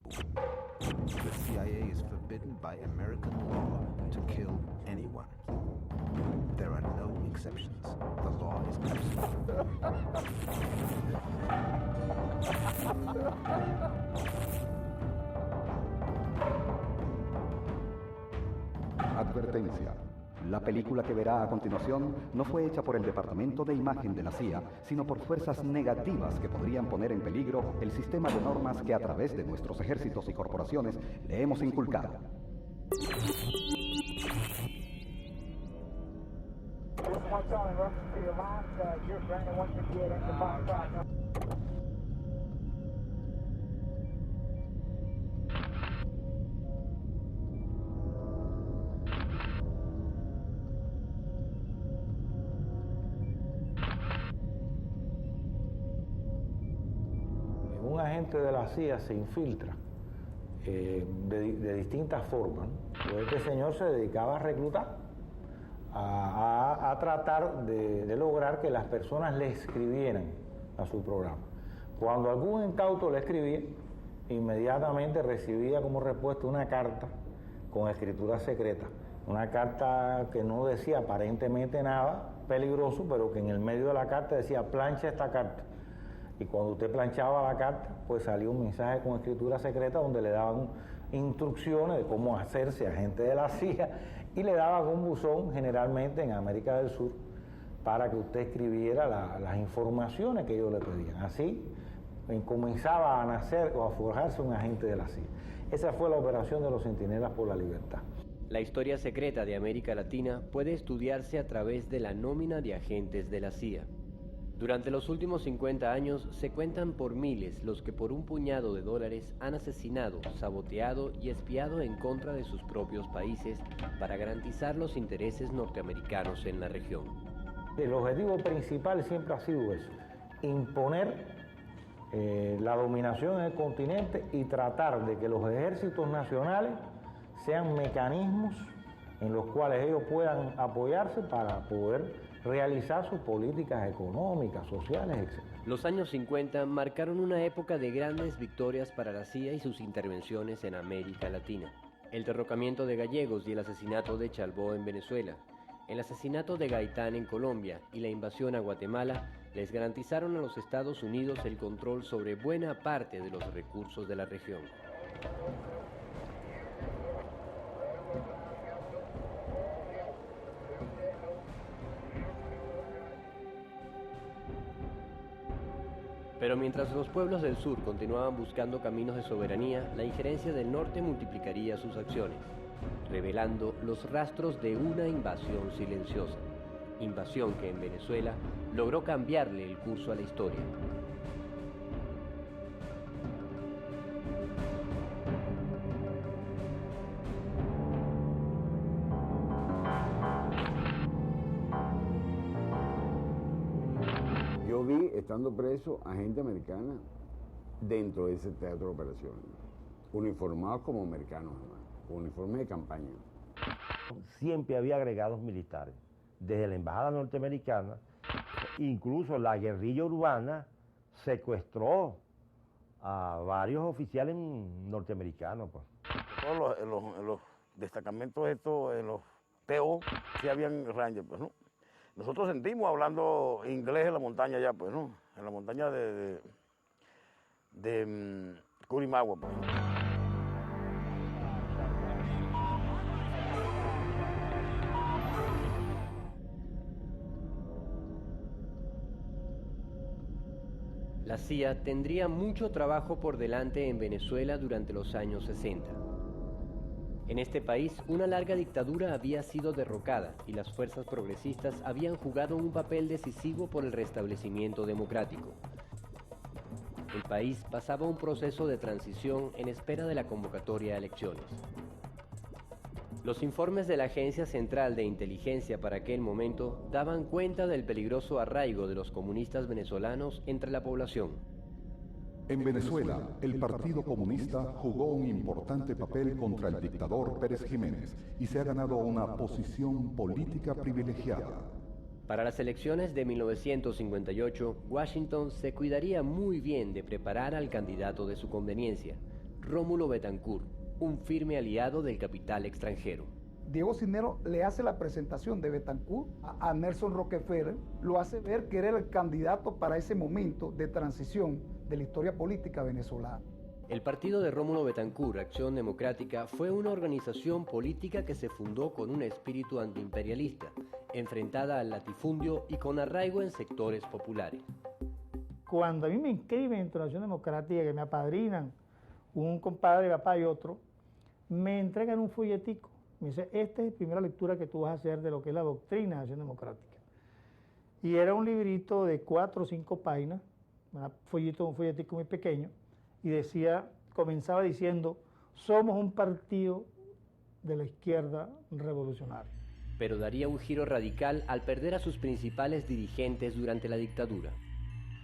The CIA is forbidden by American law to kill anyone. There are no exceptions. The law is absolute. Advertencia. La película que verá a continuación no fue hecha por el Departamento de Imagen de la CIA, sino por fuerzas negativas que podrían poner en peligro el sistema de normas que a través de nuestros ejércitos y corporaciones le hemos inculcado. Un agente de la CIA se infiltra de distintas formas, ¿no? Pues este señor se dedicaba a reclutar, a tratar de lograr que las personas le escribieran a su programa. Cuando algún incauto le escribía, inmediatamente recibía como respuesta una carta con escritura secreta, una carta que no decía aparentemente nada peligroso, pero que en el medio de la carta decía: plancha esta carta. Y cuando usted planchaba la carta, pues salía un mensaje con escritura secreta donde le daban instrucciones de cómo hacerse agente de la CIA y le daban un buzón, generalmente en América del Sur, para que usted escribiera las informaciones que ellos le pedían. Así comenzaba a nacer o a forjarse un agente de la CIA. Esa fue la operación de los Centinelas por la Libertad. La historia secreta de América Latina puede estudiarse a través de la nómina de agentes de la CIA. Durante los últimos 50 años se cuentan por miles los que por un puñado de dólares han asesinado, saboteado y espiado en contra de sus propios países para garantizar los intereses norteamericanos en la región. El objetivo principal siempre ha sido eso: imponer la dominación en el continente y tratar de que los ejércitos nacionales sean mecanismos en los cuales ellos puedan apoyarse para poder realizar sus políticas económicas, sociales, etc. Los años 50 marcaron una época de grandes victorias para la CIA y sus intervenciones en América Latina. El derrocamiento de Gallegos y el asesinato de Chalbaud en Venezuela, el asesinato de Gaitán en Colombia y la invasión a Guatemala les garantizaron a los Estados Unidos el control sobre buena parte de los recursos de la región. Pero mientras los pueblos del sur continuaban buscando caminos de soberanía, la injerencia del norte multiplicaría sus acciones, revelando los rastros de una invasión silenciosa. Invasión que en Venezuela logró cambiarle el curso a la historia. Yo vi, estando preso, a gente americana dentro de ese teatro de operaciones, uniformados como americanos, uniformes de campaña. Siempre había agregados militares, desde la embajada norteamericana, incluso la guerrilla urbana secuestró a varios oficiales norteamericanos, pues. Todos los destacamentos estos, en los TO, sí habían rangers, pues, ¿no? Nosotros sentimos hablando inglés en la montaña allá, pues, ¿no? En la montaña de Curimagua, pues. La CIA tendría mucho trabajo por delante en Venezuela durante los años 60. En este país, una larga dictadura había sido derrocada y las fuerzas progresistas habían jugado un papel decisivo por el restablecimiento democrático. El país pasaba un proceso de transición en espera de la convocatoria a elecciones. Los informes de la Agencia Central de Inteligencia para aquel momento daban cuenta del peligroso arraigo de los comunistas venezolanos entre la población. En Venezuela, el Partido Comunista jugó un importante papel contra el dictador Pérez Jiménez y se ha ganado una posición política privilegiada. Para las elecciones de 1958, Washington se cuidaría muy bien de preparar al candidato de su conveniencia, Rómulo Betancourt, un firme aliado del capital extranjero. Diego Cisneros le hace la presentación de Betancourt a Nelson Rockefeller, lo hace ver que era el candidato para ese momento de transición de la historia política venezolana. El partido de Rómulo Betancourt, Acción Democrática, fue una organización política que se fundó con un espíritu antiimperialista, enfrentada al latifundio y con arraigo en sectores populares. Cuando a mí me inscriben en Acción Democrática, que me apadrinan un compadre, papá y otro, me entregan un folletico. Me dice, esta es la primera lectura que tú vas a hacer de lo que es la doctrina de Acción Democrática. Y era un librito de 4 o 5 páginas, un folletico muy pequeño, y decía, comenzaba diciendo, somos un partido de la izquierda revolucionaria. Pero daría un giro radical al perder a sus principales dirigentes durante la dictadura.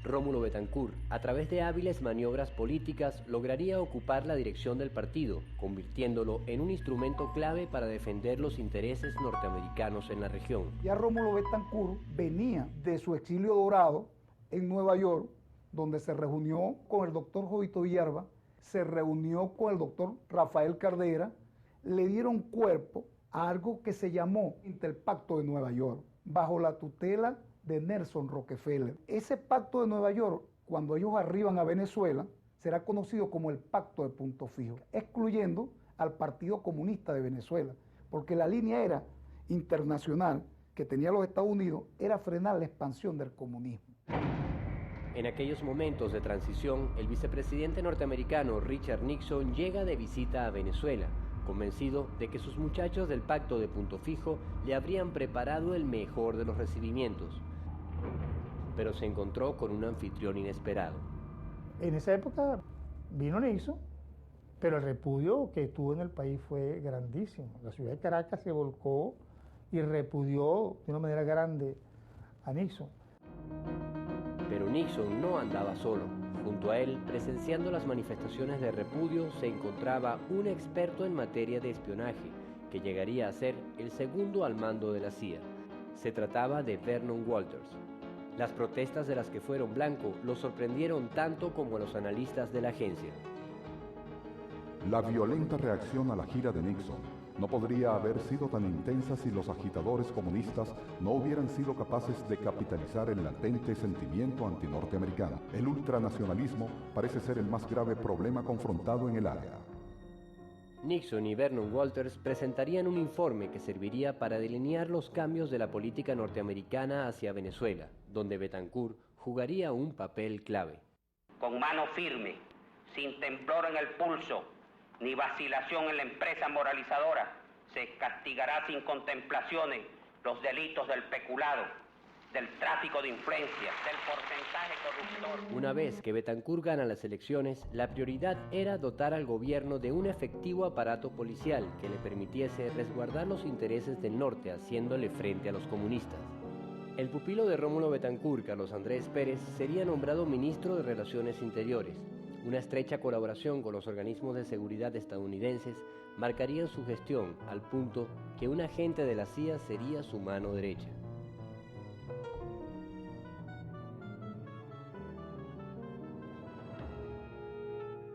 Rómulo Betancourt, a través de hábiles maniobras políticas, lograría ocupar la dirección del partido, convirtiéndolo en un instrumento clave para defender los intereses norteamericanos en la región. Ya Rómulo Betancourt venía de su exilio dorado en Nueva York, donde se reunió con el doctor Jovito Villalba, se reunió con el doctor Rafael Cardera, le dieron cuerpo a algo que se llamó el Pacto de Nueva York, bajo la tutela de Nelson Rockefeller. Ese Pacto de Nueva York, cuando ellos arriban a Venezuela, será conocido como el Pacto de Punto Fijo, excluyendo al Partido Comunista de Venezuela, porque la línea era internacional que tenía los Estados Unidos, era frenar la expansión del comunismo. En aquellos momentos de transición, el vicepresidente norteamericano Richard Nixon llega de visita a Venezuela, convencido de que sus muchachos del Pacto de Punto Fijo le habrían preparado el mejor de los recibimientos. Pero se encontró con un anfitrión inesperado. En esa época vino Nixon, pero el repudio que tuvo en el país fue grandísimo. La ciudad de Caracas se volcó y repudió de una manera grande a Nixon. Pero Nixon no andaba solo. Junto a él, presenciando las manifestaciones de repudio, se encontraba un experto en materia de espionaje, que llegaría a ser el segundo al mando de la CIA. Se trataba de Vernon Walters. Las protestas de las que fueron blanco lo sorprendieron tanto como a los analistas de la agencia. La violenta reacción a la gira de Nixon no podría haber sido tan intensa si los agitadores comunistas no hubieran sido capaces de capitalizar el latente sentimiento antinorteamericano. El ultranacionalismo parece ser el más grave problema confrontado en el área. Nixon y Vernon Walters presentarían un informe que serviría para delinear los cambios de la política norteamericana hacia Venezuela, donde Betancourt jugaría un papel clave. Con mano firme, sin temblor en el pulso, ni vacilación en la empresa moralizadora, se castigará sin contemplaciones los delitos del peculado, del tráfico de influencias, del porcentaje corruptor. Una vez que Betancourt gana las elecciones, la prioridad era dotar al gobierno de un efectivo aparato policial que le permitiese resguardar los intereses del norte haciéndole frente a los comunistas. El pupilo de Rómulo Betancourt, Carlos Andrés Pérez, sería nombrado ministro de Relaciones Interiores. Una estrecha colaboración con los organismos de seguridad estadounidenses marcaría su gestión al punto que un agente de la CIA sería su mano derecha.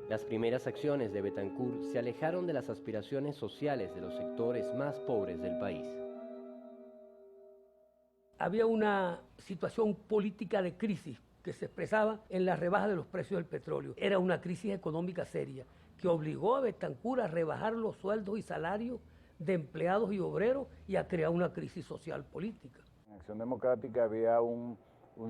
Las primeras acciones de Betancourt se alejaron de las aspiraciones sociales de los sectores más pobres del país. Había una situación política de crisis que se expresaba en la rebaja de los precios del petróleo. Era una crisis económica seria que obligó a Betancourt a rebajar los sueldos y salarios de empleados y obreros y a crear una crisis social política. En Acción Democrática había un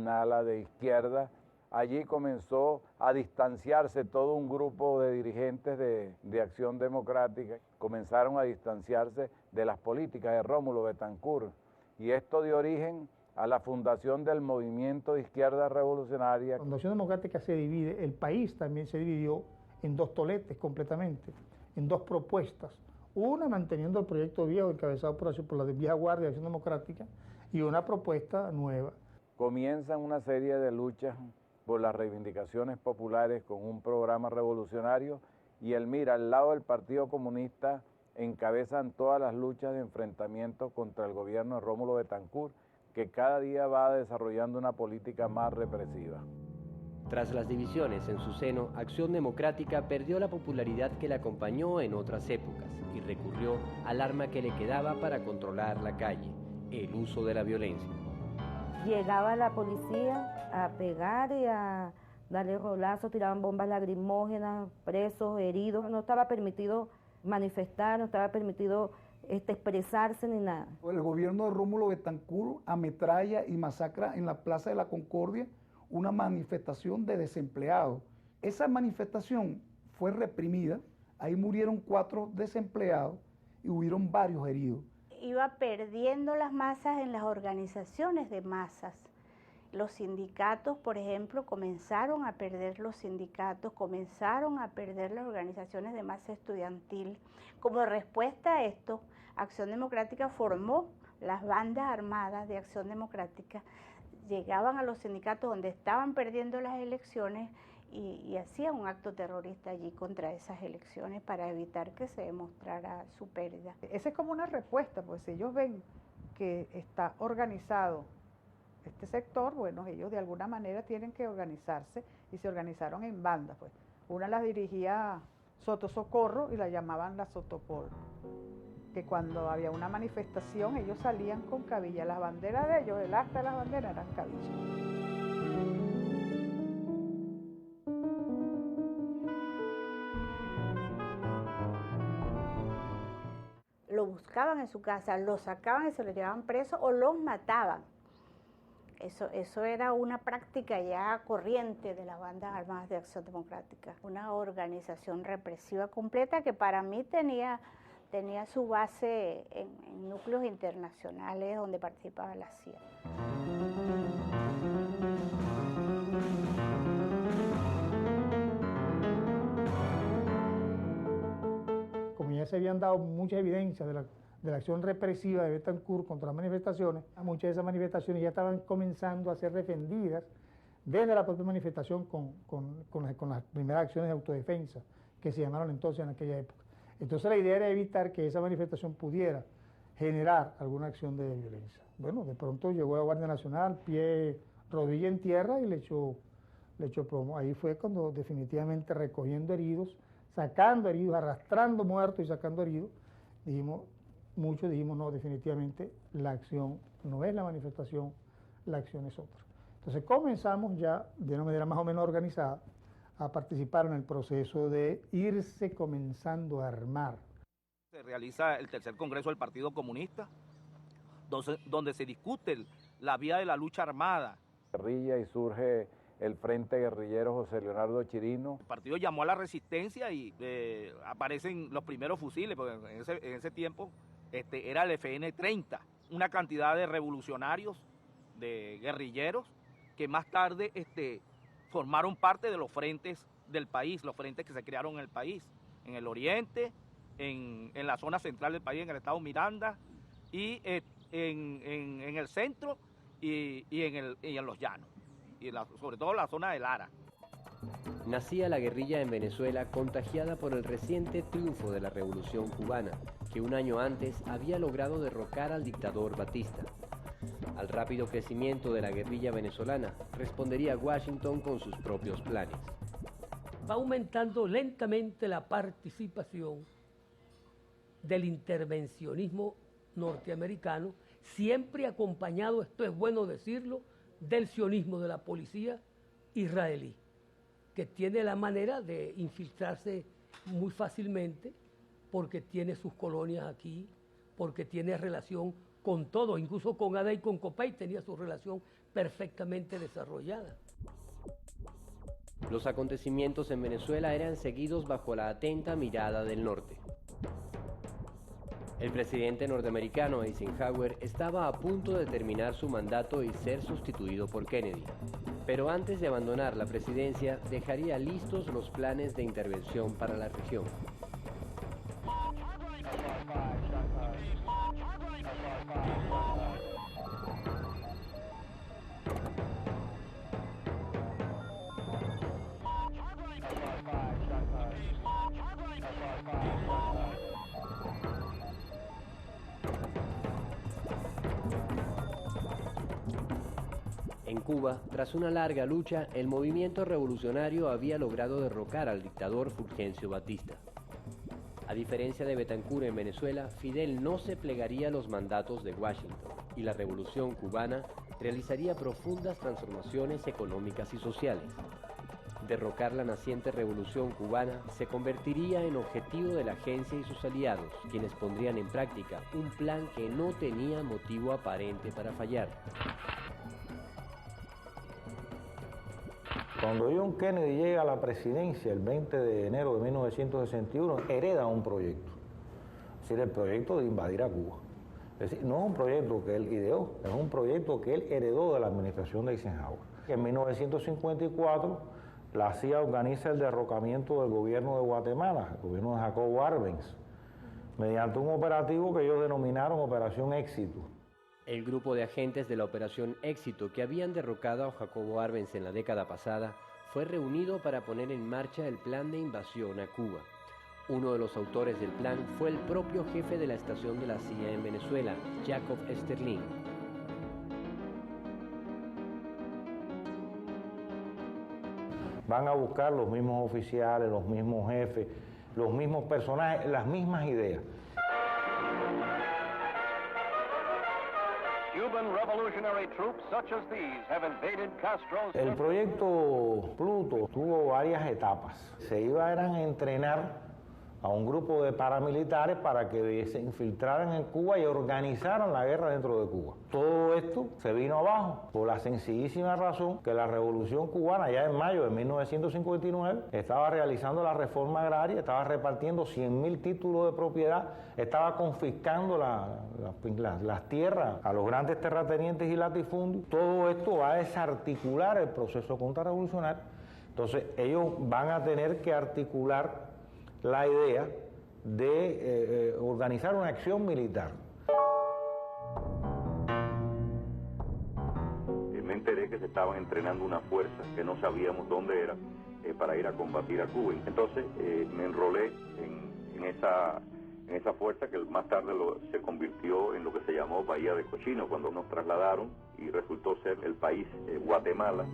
ala de izquierda. Allí comenzó a distanciarse todo un grupo de dirigentes de Acción Democrática. Comenzaron a distanciarse de las políticas de Rómulo Betancourt. Y esto dio origen a la fundación del movimiento de izquierda revolucionaria. Cuando Acción Democrática se divide, el país también se dividió en dos toletes completamente, en dos propuestas. Una manteniendo el proyecto viejo encabezado por la vieja guardia de Acción Democrática y una propuesta nueva. Comienzan una serie de luchas por las reivindicaciones populares con un programa revolucionario y Elmira, al lado del Partido Comunista, encabezan todas las luchas de enfrentamiento contra el gobierno de Rómulo Betancourt, que cada día va desarrollando una política más represiva. Tras las divisiones en su seno, Acción Democrática perdió la popularidad que la acompañó en otras épocas y recurrió al arma que le quedaba para controlar la calle, el uso de la violencia. Llegaba la policía a pegar y a darle rolazos, tiraban bombas lacrimógenas, presos, heridos. No estaba permitido manifestar, no estaba permitido expresarse ni nada. El gobierno de Rómulo Betancourt ametralla y masacra en la Plaza de la Concordia una manifestación de desempleados. Esa manifestación fue reprimida, ahí murieron 4 desempleados y hubieron varios heridos. Iba perdiendo las masas en las organizaciones de masas. Los sindicatos, por ejemplo, comenzaron a perder los sindicatos, comenzaron a perder las organizaciones de masa estudiantil. Como respuesta a esto, Acción Democrática formó las bandas armadas de Acción Democrática, llegaban a los sindicatos donde estaban perdiendo las elecciones y hacían un acto terrorista allí contra esas elecciones para evitar que se demostrara su pérdida. Esa es como una respuesta, pues si ellos ven que está organizado este sector, bueno, ellos de alguna manera tienen que organizarse y se organizaron en bandas, pues. Una las dirigía Soto Socorro y la llamaban la Sotopol, que cuando había una manifestación ellos salían con cabilla, las banderas de ellos, el acta de las banderas eran cabillas. Lo buscaban en su casa, lo sacaban y se lo llevaban preso o los mataban. Eso era una práctica ya corriente de las bandas armadas de Acción Democrática. Una organización represiva completa que para mí tenía su base en núcleos internacionales donde participaba la CIA. Como ya se habían dado muchas evidencias de la acción represiva de Betancourt contra las manifestaciones, muchas de esas manifestaciones ya estaban comenzando a ser defendidas desde la propia manifestación con las primeras acciones de autodefensa que se llamaron entonces en aquella época. Entonces la idea era evitar que esa manifestación pudiera generar alguna acción de violencia. Bueno, de pronto llegó la Guardia Nacional, pie, rodilla en tierra y le echó plomo. Ahí fue cuando definitivamente recogiendo heridos, sacando heridos, arrastrando muertos y sacando heridos, muchos dijimos no, definitivamente la acción no es la manifestación, la acción es otra. Entonces comenzamos ya de una manera más o menos organizada a participar en el proceso de irse comenzando a armar. Se realiza el tercer congreso del Partido Comunista, donde se discute la vía de la lucha armada. Guerrilla y surge el Frente Guerrillero José Leonardo Chirino. El partido llamó a la resistencia y aparecen los primeros fusiles, porque en ese tiempo era el FN-30, una cantidad de revolucionarios, de guerrilleros, que más tarde formaron parte de los frentes del país, los frentes que se crearon en el país, en el oriente, en la zona central del país, en el estado Miranda, y en el centro y en los llanos, y sobre todo en la zona de Lara. Nacía la guerrilla en Venezuela contagiada por el reciente triunfo de la Revolución Cubana, que un año antes había logrado derrocar al dictador Batista. Al rápido crecimiento de la guerrilla venezolana respondería Washington con sus propios planes. Va aumentando lentamente la participación del intervencionismo norteamericano, siempre acompañado, esto es bueno decirlo, del sionismo de la policía israelí, que tiene la manera de infiltrarse muy fácilmente porque tiene sus colonias aquí, porque tiene relación con todo, incluso con Ada y con Copey tenía su relación perfectamente desarrollada. Los acontecimientos en Venezuela eran seguidos bajo la atenta mirada del norte. El presidente norteamericano Eisenhower estaba a punto de terminar su mandato y ser sustituido por Kennedy. Pero antes de abandonar la presidencia, dejaría listos los planes de intervención para la región. En En Cuba, tras una larga lucha, el movimiento revolucionario había logrado derrocar al dictador Fulgencio Batista. A diferencia de Betancur en Venezuela, Fidel no se plegaría a los mandatos de Washington y la revolución cubana realizaría profundas transformaciones económicas y sociales. Derrocar la naciente revolución cubana se convertiría en objetivo de la agencia y sus aliados, quienes pondrían en práctica un plan que no tenía motivo aparente para fallar. Cuando John Kennedy llega a la presidencia el 20 de enero de 1961, hereda un proyecto, es decir, el proyecto de invadir a Cuba. Es decir, no es un proyecto que él ideó, es un proyecto que él heredó de la administración de Eisenhower. En 1954, la CIA organiza el derrocamiento del gobierno de Guatemala, el gobierno de Jacobo Arbenz, mediante un operativo que ellos denominaron Operación Éxito. El grupo de agentes de la Operación Éxito que habían derrocado a Jacobo Arbenz en la década pasada fue reunido para poner en marcha el plan de invasión a Cuba. Uno de los autores del plan fue el propio jefe de la estación de la CIA en Venezuela, Jacob Esterlin. Van a buscar los mismos oficiales, los mismos jefes, los mismos personajes, las mismas ideas. El proyecto Pluto tuvo varias etapas. Se iban a entrenar a un grupo de paramilitares para que se infiltraran en Cuba y organizaran la guerra dentro de Cuba. Todo esto se vino abajo por la sencillísima razón que la Revolución Cubana, ya en mayo de 1959, estaba realizando la reforma agraria, estaba repartiendo 100.000 títulos de propiedad, estaba confiscando las tierras a los grandes terratenientes y latifundios. Todo esto va a desarticular el proceso contrarrevolucionario. Entonces ellos van a tener que articular la idea de organizar una acción militar. Me enteré que se estaban entrenando una fuerza que no sabíamos dónde era para ir a combatir a Cuba. Entonces me enrolé en esa fuerza que más tarde se convirtió en lo que se llamó Bahía de Cochino, cuando nos trasladaron y resultó ser el país Guatemala.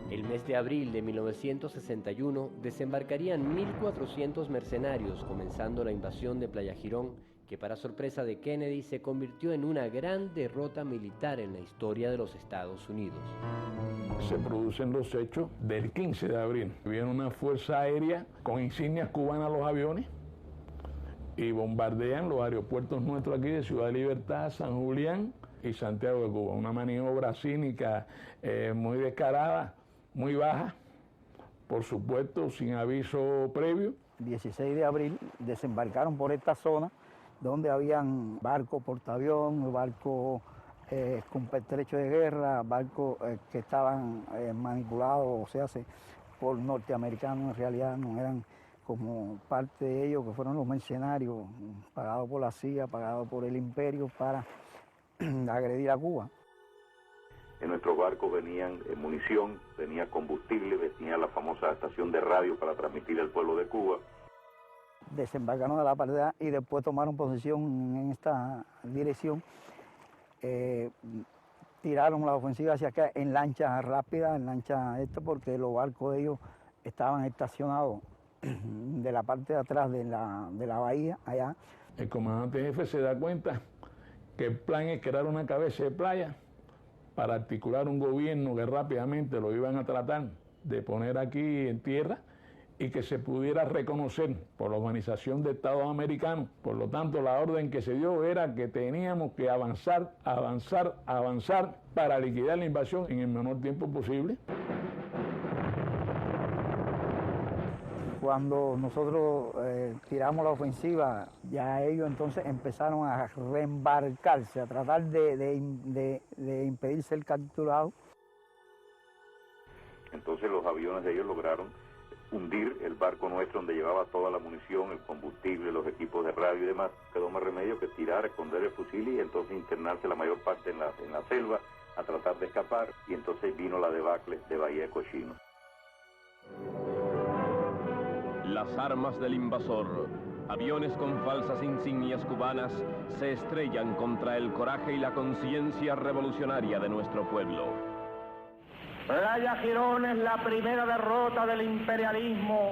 El mes de abril de 1961 desembarcarían 1.400 mercenarios, comenzando la invasión de Playa Girón, que para sorpresa de Kennedy se convirtió en una gran derrota militar en la historia de los Estados Unidos. Se producen los hechos del 15 de abril. Viene una fuerza aérea con insignias cubanas a los aviones y bombardean los aeropuertos nuestros aquí de Ciudad de Libertad, San Julián y Santiago de Cuba. Una maniobra cínica muy descarada, muy baja, por supuesto, sin aviso previo. 16 de abril desembarcaron por esta zona donde habían barcos portaavión, barcos con pertrecho de guerra, barcos que estaban manipulados, o sea, por norteamericanos, en realidad no eran como parte de ellos, que fueron los mercenarios pagados por la CIA, pagados por el imperio para agredir a Cuba. En nuestros barcos venían munición, venía combustible, venía la famosa estación de radio para transmitir al pueblo de Cuba. Desembarcaron de la partida y después tomaron posición en esta dirección. Tiraron la ofensiva hacia acá en lancha rápida, porque los barcos de ellos estaban estacionados de la parte de atrás de la bahía, allá. El comandante jefe se da cuenta que el plan es crear una cabeza de playa para articular un gobierno que rápidamente lo iban a tratar de poner aquí en tierra y que se pudiera reconocer por la Organización de Estados Americanos. Por lo tanto, la orden que se dio era que teníamos que avanzar para liquidar la invasión en el menor tiempo posible. Cuando nosotros tiramos la ofensiva, ya ellos entonces empezaron a reembarcarse, a tratar de impedir ser capturados. Entonces los aviones de ellos lograron hundir el barco nuestro donde llevaba toda la munición, el combustible, los equipos de radio y demás. Quedó más remedio que tirar, esconder el fusil y entonces internarse la mayor parte en la selva a tratar de escapar, y entonces vino la debacle de Bahía de Cochino. Las armas del invasor, aviones con falsas insignias cubanas, se estrellan contra el coraje y la conciencia revolucionaria de nuestro pueblo. Playa Girón es la primera derrota del imperialismo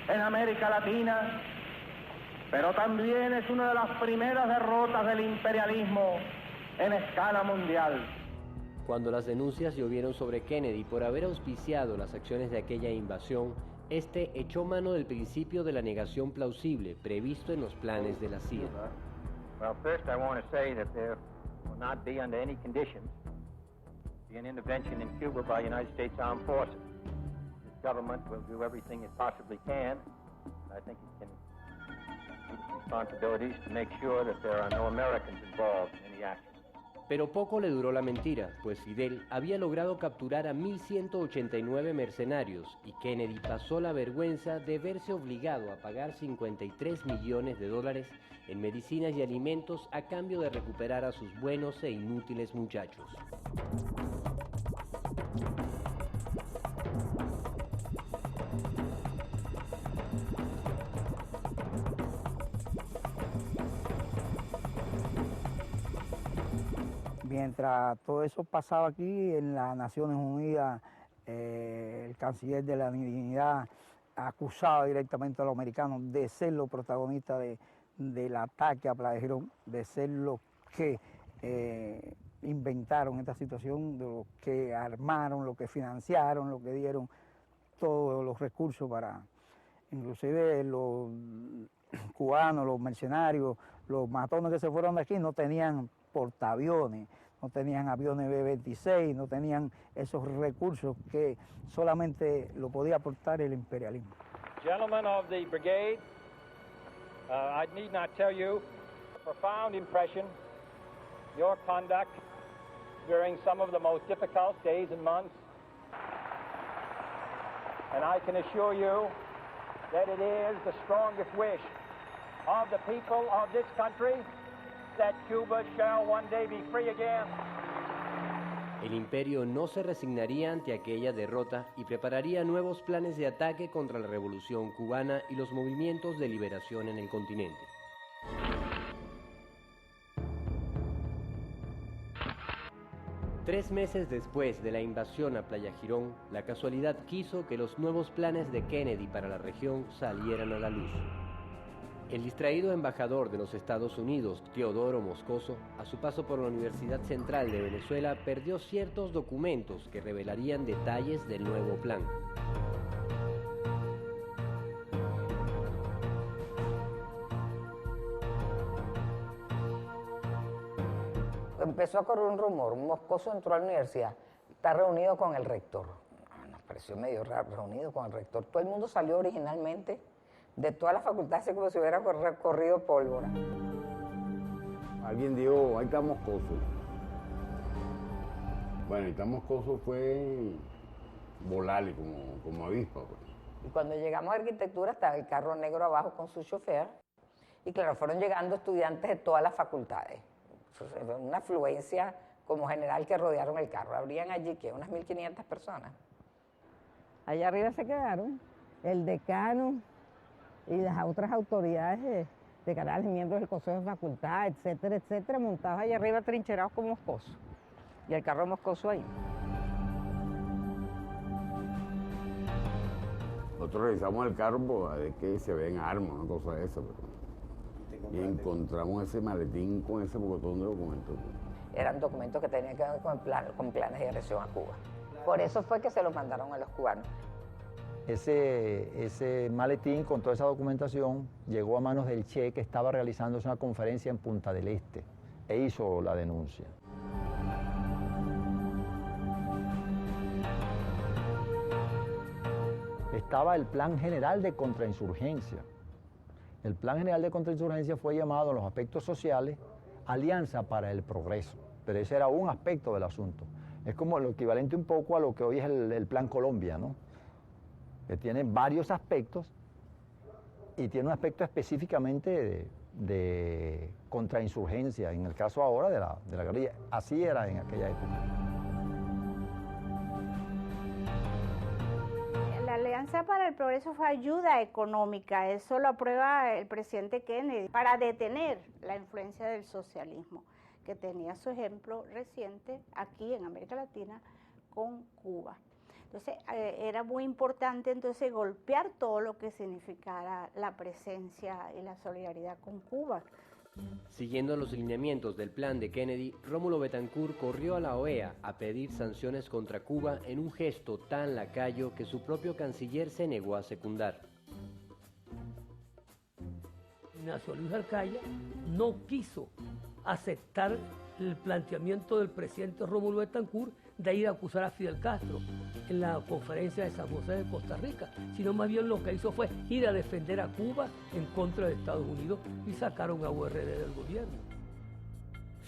en América Latina, pero también es una de las primeras derrotas del imperialismo en escala mundial. Cuando las denuncias llovieron sobre Kennedy por haber auspiciado las acciones de aquella invasión, este echó mano del principio de la negación plausible previsto en los planes de la CIA. Well, first I want to say that there will not be under any conditions an intervention in Cuba by United States Armed Forces. This government will do everything it possibly can. I think it can meet its responsibilities to make sure that there are no Americans involved in the action. Pero poco le duró la mentira, pues Fidel había logrado capturar a 1.189 mercenarios y Kennedy pasó la vergüenza de verse obligado a pagar $53 millones en medicinas y alimentos a cambio de recuperar a sus buenos e inútiles muchachos. Mientras todo eso pasaba aquí en las Naciones Unidas, el canciller de la dignidad acusaba directamente a los americanos de ser los protagonistas del ataque a Playa Girón, de ser los que inventaron esta situación, de los que armaron, los que financiaron, los que dieron todos los recursos para, inclusive los cubanos, los mercenarios, los matones que se fueron de aquí no tenían portaaviones, no tenían aviones B-26, no tenían esos recursos que solamente lo podía aportar el imperialismo. Gentlemen of the brigade, I need not tell you a profound impression your conduct during some of the most difficult days and months. And I can assure you that it is the strongest wish of the people of this country that Cuba shall one day be free again. El imperio no se resignaría ante aquella derrota y prepararía nuevos planes de ataque contra la revolución cubana y los movimientos de liberación en el continente. Tres meses después de la invasión a Playa Girón, la casualidad quiso que los nuevos planes de Kennedy para la región salieran a la luz. El distraído embajador de los Estados Unidos, Teodoro Moscoso, a su paso por la Universidad Central de Venezuela, perdió ciertos documentos que revelarían detalles del nuevo plan. Empezó a correr un rumor, Moscoso entró a la universidad, está reunido con el rector. Nos pareció medio raro, reunido con el rector. Todo el mundo salió originalmente de todas las facultades como si hubiera corrido pólvora. Alguien dijo, ahí está Moscoso. Bueno, ahí está Moscoso fue volarle como avispa. Pues. Y cuando llegamos a arquitectura estaba el carro negro abajo con su chofer. Y claro, fueron llegando estudiantes de todas las facultades. Una afluencia como general que rodearon el carro. Habrían allí, ¿qué? Unas 1.500 personas. Allá arriba se quedaron el decano y las otras autoridades de canales, miembros del Consejo de Facultad, etcétera, etcétera, montados allá arriba trincherados con Moscoso. Y el carro Moscoso ahí. Nosotros revisamos el carro para ver que se ven armas, una cosa de esa. Y encontramos ese maletín con ese pocotón de documentos. Eran documentos que tenían que ver con planes de agresión a Cuba. Por eso fue que se los mandaron a los cubanos. Ese maletín con toda esa documentación llegó a manos del Che, que estaba realizando una conferencia en Punta del Este e hizo la denuncia. Estaba el Plan General de Contrainsurgencia. El Plan General de Contrainsurgencia fue llamado en los aspectos sociales Alianza para el Progreso, pero ese era un aspecto del asunto. Es como lo equivalente un poco a lo que hoy es el Plan Colombia, ¿no? Que tiene varios aspectos y tiene un aspecto específicamente de contrainsurgencia, en el caso ahora de la guerrilla. Así era en aquella época. La Alianza para el Progreso fue ayuda económica, eso lo aprueba el presidente Kennedy, para detener la influencia del socialismo, que tenía su ejemplo reciente aquí en América Latina con Cuba. Entonces era muy importante entonces golpear todo lo que significara la presencia y la solidaridad con Cuba. Siguiendo los lineamientos del plan de Kennedy, Rómulo Betancourt corrió a la OEA a pedir sanciones contra Cuba en un gesto tan lacayo que su propio canciller se negó a secundar. Ignacio Luis Arcaya no quiso aceptar el planteamiento del presidente Rómulo Betancourt de ir a acusar a Fidel Castro en la conferencia de San José de Costa Rica, sino más bien lo que hizo fue ir a defender a Cuba en contra de Estados Unidos y sacaron a URD del gobierno.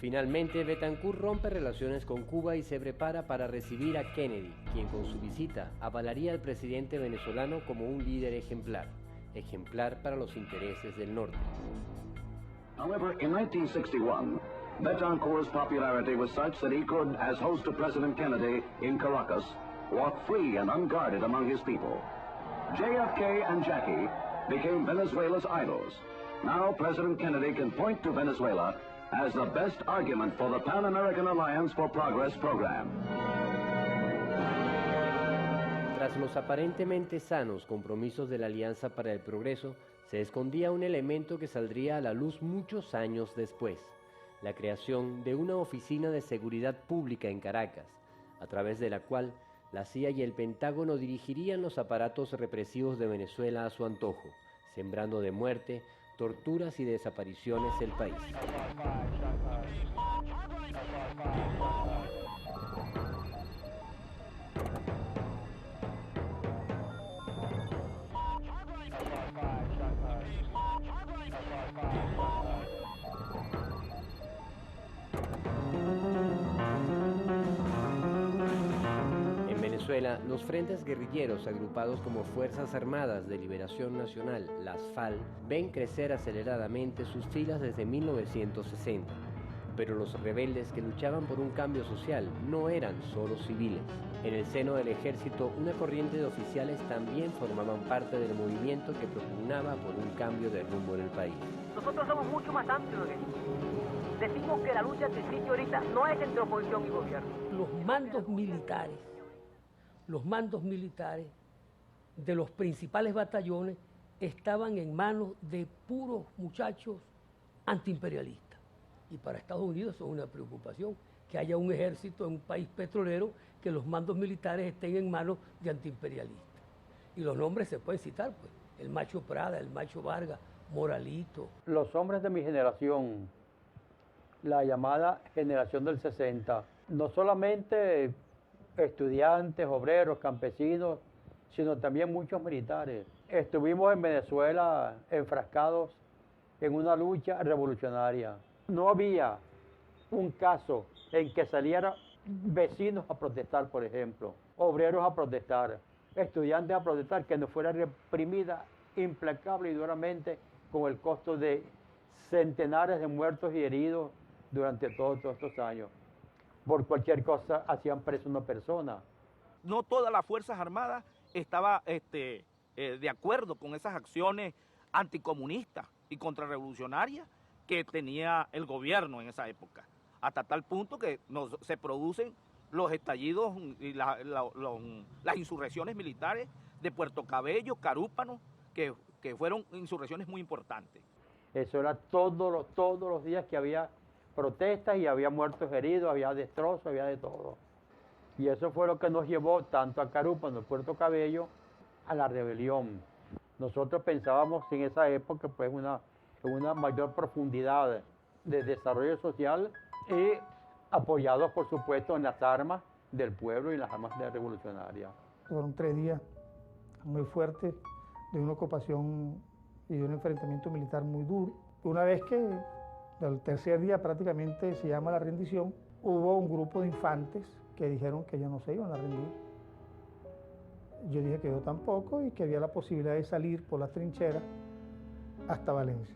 Finalmente, Betancourt rompe relaciones con Cuba y se prepara para recibir a Kennedy, quien con su visita avalaría al presidente venezolano como un líder ejemplar para los intereses del norte. However, in 1961, Betancourt's popularity was such that he could, as host of President Kennedy in Caracas, walk free and unguarded among his people. JFK and Jackie became Venezuela's idols. Now President Kennedy can point to Venezuela as the best argument for the Pan-American Alliance for Progress program. Tras los aparentemente sanos compromisos de la Alianza para el Progreso, se escondía un elemento que saldría a la luz muchos años después: la creación de una oficina de seguridad pública en Caracas, a través de la cual la CIA y el Pentágono dirigirían los aparatos represivos de Venezuela a su antojo, sembrando de muerte, torturas y desapariciones el país. En Venezuela, los frentes guerrilleros agrupados como Fuerzas Armadas de Liberación Nacional, las FAL, ven crecer aceleradamente sus filas desde 1960. Pero los rebeldes que luchaban por un cambio social no eran solo civiles. En el seno del ejército, una corriente de oficiales también formaban parte del movimiento que propugnaba por un cambio de rumbo en el país. Nosotros somos mucho más amplios que eso. Decimos que la lucha que existe ahorita no es entre oposición y gobierno. Los mandos militares de los principales batallones estaban en manos de puros muchachos antiimperialistas. Y para Estados Unidos eso es una preocupación, que haya un ejército en un país petrolero, que los mandos militares estén en manos de antiimperialistas. Y los nombres se pueden citar, pues, el Macho Prada, el Macho Vargas, Moralito. Los hombres de mi generación, la llamada generación del 60, no solamente estudiantes, obreros, campesinos, sino también muchos militares. Estuvimos en Venezuela enfrascados en una lucha revolucionaria. No había un caso en que salieran vecinos a protestar, por ejemplo, obreros a protestar, estudiantes a protestar, que no fuera reprimida implacable y duramente con el costo de centenares de muertos y heridos durante todos estos años. Por cualquier cosa hacían preso una persona. No todas las Fuerzas Armadas estaban de acuerdo con esas acciones anticomunistas y contrarrevolucionarias que tenía el gobierno en esa época, hasta tal punto que se producen los estallidos y las insurrecciones militares de Puerto Cabello, Carúpano, que fueron insurrecciones muy importantes. Eso era todos los días que había protestas y había muertos heridos, había destrozos, había de todo. Y eso fue lo que nos llevó tanto a Carúpano, Puerto Cabello, a la rebelión. Nosotros pensábamos en esa época pues una mayor profundidad de desarrollo social y apoyados por supuesto en las armas del pueblo y las armas revolucionarias. Fueron 3 días muy fuertes de una ocupación y de un enfrentamiento militar muy duro. Una vez que el tercer día prácticamente se llama la rendición, hubo un grupo de infantes que dijeron que ellos no se iban a rendir. Yo dije que yo tampoco y que había la posibilidad de salir por las trincheras hasta Valencia.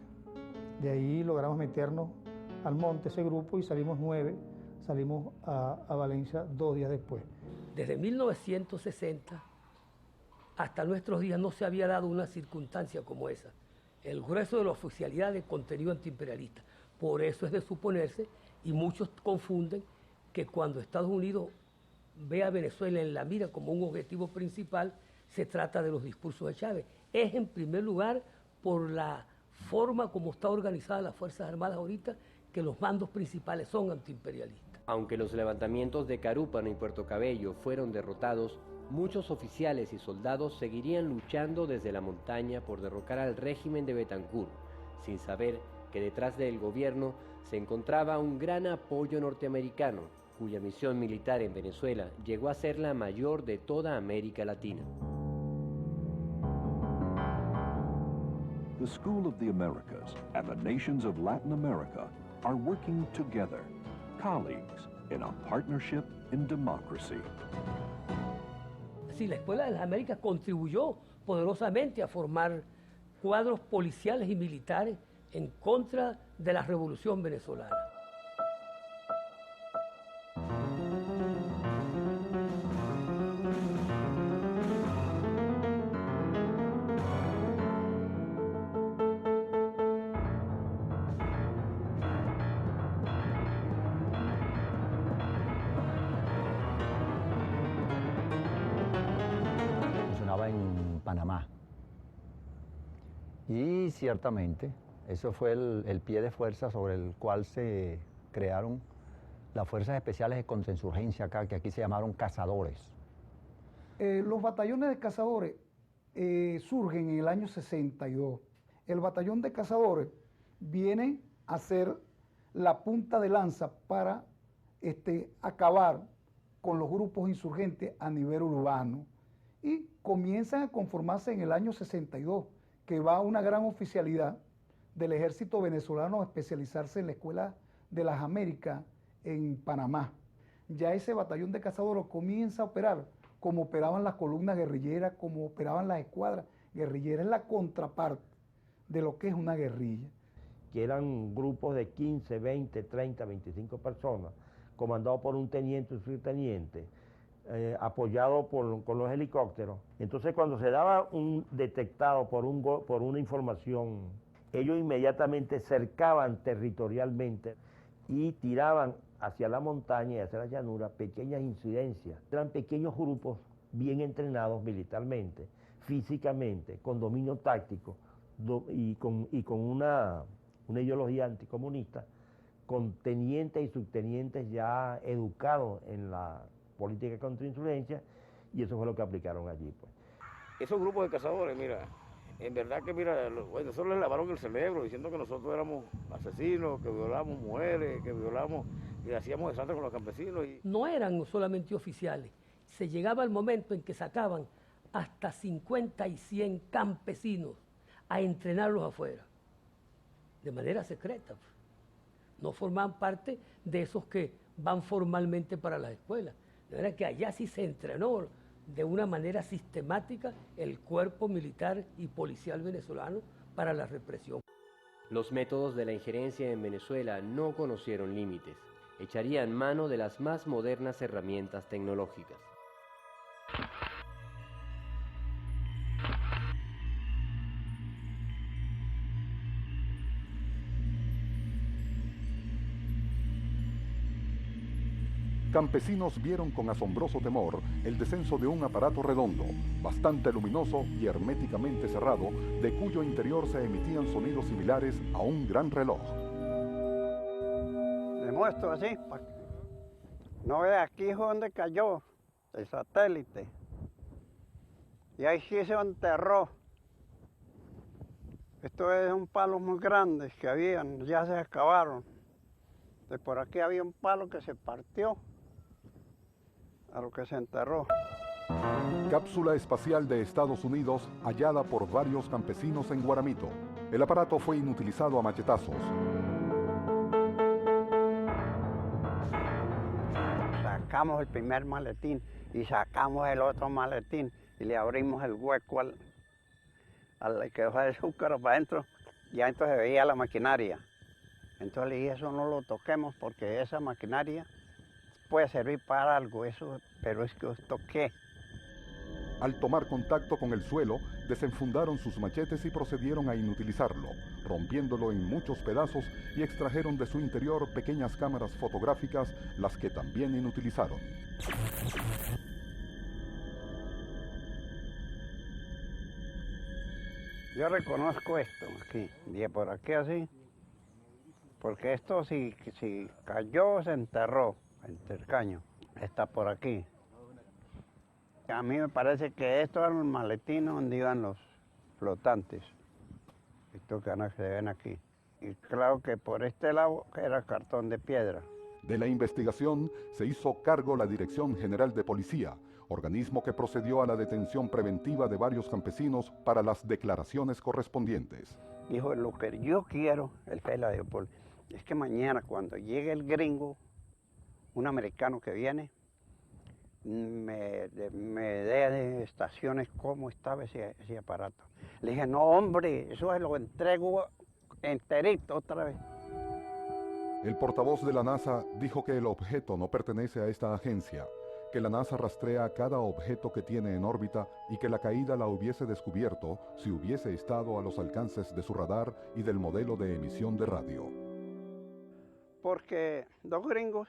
De ahí logramos meternos al monte ese grupo y salimos 9, salimos a Valencia 2 días después. Desde 1960 hasta nuestros días no se había dado una circunstancia como esa. El grueso de la oficialidad de contenido antiimperialista. Por eso es de suponerse, y muchos confunden, que cuando Estados Unidos ve a Venezuela en la mira como un objetivo principal, se trata de los discursos de Chávez. Es en primer lugar por la forma como está organizada las Fuerzas Armadas ahorita, que los mandos principales son antiimperialistas. Aunque los levantamientos de Carúpano y Puerto Cabello fueron derrotados, muchos oficiales y soldados seguirían luchando desde la montaña por derrocar al régimen de Betancur, sin saber que detrás del gobierno se encontraba un gran apoyo norteamericano, cuya misión militar en Venezuela llegó a ser la mayor de toda América Latina. The School of the Americas and the nations of Latin America are working together, colleagues in a partnership in democracy. Sí, la Escuela de las Américas contribuyó poderosamente a formar cuadros policiales y militares en contra de la revolución venezolana. En Panamá. Y ciertamente, eso fue el pie de fuerza sobre el cual se crearon las Fuerzas Especiales de Contrainsurgencia acá, que aquí se llamaron cazadores. Los batallones de cazadores surgen en el año 62. El batallón de cazadores viene a ser la punta de lanza para acabar con los grupos insurgentes a nivel urbano. Y comienzan a conformarse en el año 62, que va una gran oficialidad del ejército venezolano a especializarse en la Escuela de las Américas en Panamá. Ya ese batallón de cazadores comienza a operar como operaban las columnas guerrilleras, como operaban las escuadras guerrilleras, es la contraparte de lo que es una guerrilla. Que eran grupos de 15, 20, 30, 25 personas, comandados por un teniente, un subteniente, apoyado con los helicópteros. Entonces, cuando se daba un detectado por una información, ellos inmediatamente cercaban territorialmente y tiraban hacia la montaña y hacia la llanura pequeñas incidencias. Eran pequeños grupos bien entrenados militarmente, físicamente, con dominio táctico y con una ideología anticomunista, con tenientes y subtenientes ya educados en la política de contrainsurgencia, y eso fue lo que aplicaron allí, pues. Esos grupos de cazadores, mira, en verdad que, mira, nosotros les lavaron el cerebro diciendo que nosotros éramos asesinos, que violamos mujeres, que violamos y hacíamos desastres con los campesinos. No eran solamente oficiales, se llegaba el momento en que sacaban hasta 50 y 100 campesinos a entrenarlos afuera, de manera secreta. No formaban parte de esos que van formalmente para las escuelas. De manera que allá sí se entrenó de una manera sistemática el cuerpo militar y policial venezolano para la represión. Los métodos de la injerencia en Venezuela no conocieron límites. Echarían mano de las más modernas herramientas tecnológicas. Campesinos vieron con asombroso temor el descenso de un aparato redondo, bastante luminoso y herméticamente cerrado, de cuyo interior se emitían sonidos similares a un gran reloj. Le muestro así, no ve aquí donde cayó el satélite. Y ahí sí se enterró. Esto es un palo muy grande que habían, ya se acabaron. De por aquí había un palo que se partió, a lo que se enterró. Cápsula espacial de Estados Unidos hallada por varios campesinos en Guaramito. El aparato fue inutilizado a machetazos. Sacamos el primer maletín y sacamos el otro maletín y le abrimos el hueco al que dejó el azúcar para adentro. Ya entonces se veía la maquinaria. Entonces le dije, eso no lo toquemos porque esa maquinaria puede servir para algo, pero es que os toqué. Al tomar contacto con el suelo, desenfundaron sus machetes y procedieron a inutilizarlo, rompiéndolo en muchos pedazos y extrajeron de su interior pequeñas cámaras fotográficas, las que también inutilizaron. Yo reconozco esto aquí, y por aquí así, porque esto si cayó se enterró, entre el caño, está por aquí. A mí me parece que estos eran los maletines donde iban los flotantes, estos que se ven aquí. Y claro que por este lado era cartón de piedra. De la investigación se hizo cargo la Dirección General de Policía, organismo que procedió a la detención preventiva de varios campesinos para las declaraciones correspondientes. Dijo, lo que yo quiero, el jefe de la Leopol, es que mañana cuando llegue el gringo, un americano que viene, me dé de estaciones cómo estaba ese aparato. Le dije, no hombre, eso lo entrego enterito otra vez. El portavoz de la NASA dijo que el objeto no pertenece a esta agencia, que la NASA rastrea cada objeto que tiene en órbita y que la caída la hubiese descubierto si hubiese estado a los alcances de su radar y del modelo de emisión de radio. Porque dos gringos,